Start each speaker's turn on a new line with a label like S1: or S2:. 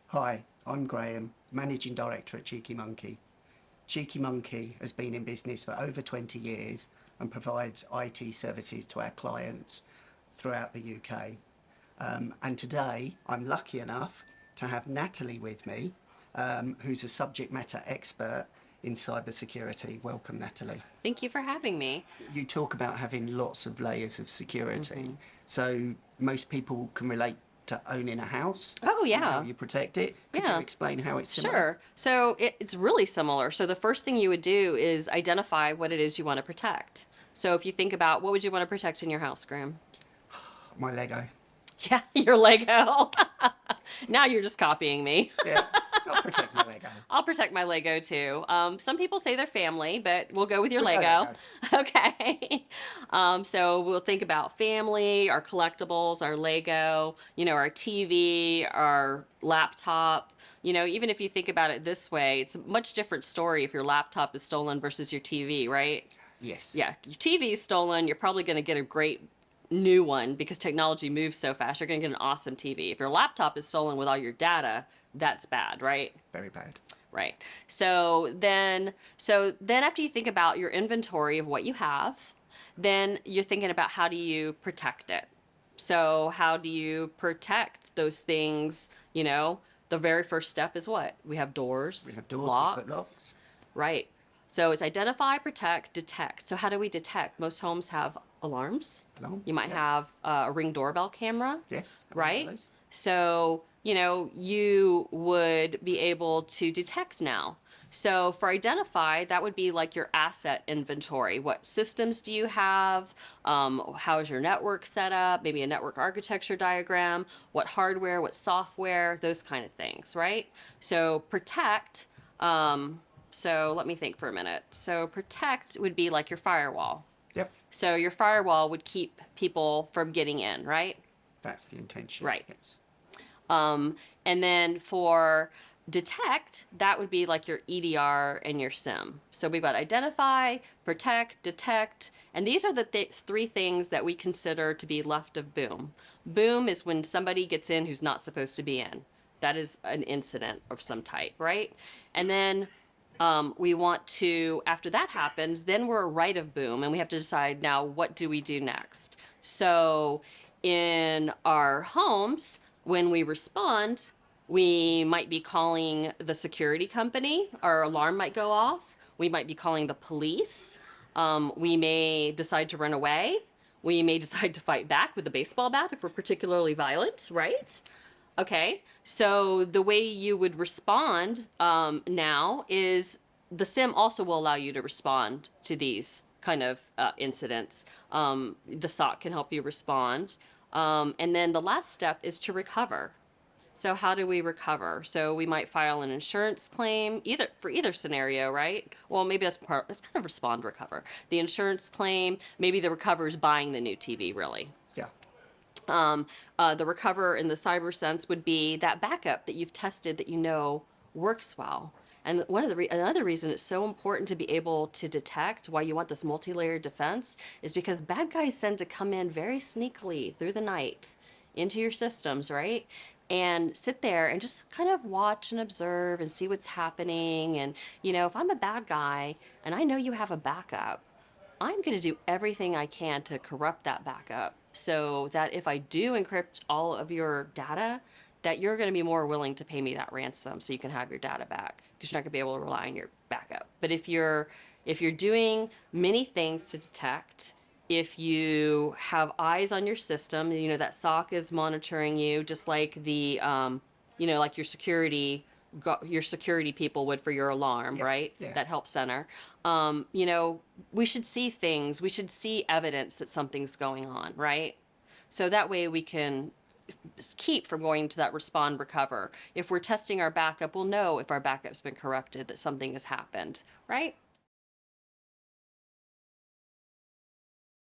S1: Hi, I'm Graham, Managing Director at Cheeky Monkey. Cheeky Monkey has been in business for over 20 years and provides IT services to our clients throughout the UK. And today I'm lucky enough to have Natalie with me, who's a subject matter expert in cybersecurity. Welcome, Natalie.
S2: Thank you for having me.
S1: You talk about having lots of layers of security. So most people can relate to owning a house
S2: Oh,
S1: and how
S2: yeah.
S1: you protect it. Could you
S2: Yeah.
S1: explain how it's similar?
S2: Sure. So it's really similar. So the first thing you would do is identify what it is you want to protect. So if you think about what would you want to protect in your house, Graham?
S1: My Lego.
S2: Yeah, your Lego. Now you're just copying me.
S1: Yeah, I'll protect my Lego.
S2: I'll protect my Lego too. Some people say their family, but we'll go with your
S1: We'll go
S2: Lego.
S1: Lego.
S2: Okay. So we'll think about family, our collectibles, our Lego, our TV, our laptop. Even if you think about it this way, it's a much different story if your laptop is stolen versus your TV, right?
S1: Yes.
S2: Yeah, your TV is stolen, you're probably going to get a great new one because technology moves so fast. You're going to get an awesome TV. If your laptop is stolen with all your data, that's bad, right?
S1: Very bad.
S2: Right. So then after you think about your inventory of what you have, then you're thinking about how do you protect it. So how do you protect those things? The very first step is what? We have doors,
S1: We have doors, we put
S2: locks.
S1: locks.
S2: Right. So it's identify, protect, detect. So how do we detect? Most homes have alarms.
S1: Alarm,
S2: You might
S1: yeah.
S2: have a Ring doorbell camera,
S1: Yes. Have one of
S2: right?
S1: those.
S2: So, you would be able to detect now. So for identify, that would be like your asset inventory. What systems do you have? How is your network set up? Maybe a network architecture diagram. What hardware, what software, those kind of things, right? So protect, so let me think for a minute. So protect would be like your firewall.
S1: Yep.
S2: So your firewall would keep people from getting in, right?
S1: That's the intention.
S2: Right.
S1: Yes.
S2: And then for detect, that would be like your EDR and your SIM. So we've got identify, protect, detect, and these are the three things that we consider to be left of boom. Boom is when somebody gets in who's not supposed to be in. That is an incident of some type, right? And then we want to, after that happens, then we're right of boom, and we have to decide now what do we do next. So in our homes, when we respond, we might be calling the security company. Our alarm might go off. We might be calling the police. We may decide to run away. We may decide to fight back with a baseball bat if we're particularly violent, right? Okay, so the way you would respond now is the SIM also will allow you to respond to these kind of incidents. The SOC can help you respond. And then the last step is to recover. So how do we recover? So we might file an insurance claim, either for either scenario, right? Well, maybe that's kind of respond recover. The insurance claim, maybe the recover is buying the new TV, really.
S1: Yeah.
S2: The recover in the cyber sense would be that backup that you've tested that works well. And another reason it's so important to be able to detect why you want this multi-layered defense is because bad guys tend to come in very sneakily through the night into your systems, right? And sit there and just kind of watch and observe and see what's happening. And, if I'm a bad guy and I know you have a backup, I'm going to do everything I can to corrupt that backup so that if I do encrypt all of your data, that you're going to be more willing to pay me that ransom so you can have your data back because you're not going to be able to rely on your backup. But if you're doing many things to detect, if you have eyes on your system, that SOC is monitoring you just like like your security people would for your alarm,
S1: Yeah.
S2: right?
S1: Yeah.
S2: That help center. We should see things. We should see evidence that something's going on, right? So that way we can keep from going to that respond recover. If we're testing our backup, we'll know if our backup's been corrupted, that something has happened, right?